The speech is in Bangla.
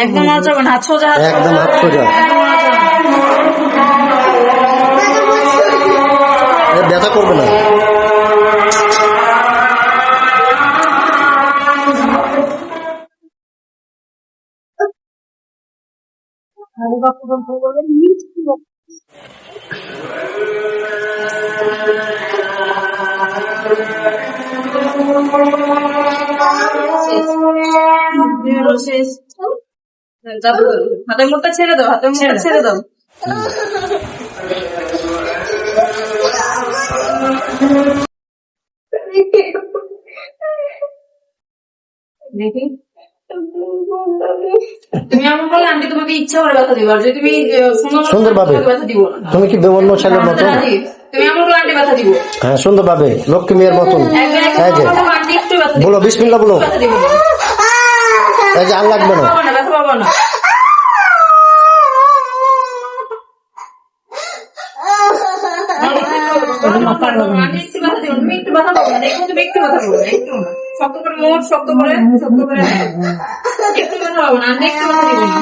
একদম নাড়াচাড়া না, হাত সোজা, একদম হাত সোজা। ব্যথা করবে না। হাতের মুখটা ছেড়ে দাও, হাতের মুখটা ছেড়ে দাও। দেখি তুমি এমন বললে আন্টি তোমাকে ইচ্ছা করে ব্যথা দিব, আর যদি তুমি সুন্দর ভাবে ব্যথা দিব না। তুমি কি অন্য ছেলের মতো? তুমি এমন বললে আন্টি ব্যথা দিব। হ্যাঁ, সুন্দর ভাবে লক্ষ্মী মেয়ের মতন। আন্টি একটু ব্যথা দিব, বলো বিসমিল্লাহ বলো। ব্যথা দিব না, এই যে আর লাগবে না। ব্যথা পাবো না। তুমি একটু ব্যথা পাবো না, দেখো তুমি একটু ব্যথা পাবো না, একটু না, শক্ত করে মোট, শক্ত করে একটু ব্যথা পাবো না, একটু ব্যথা দিব না।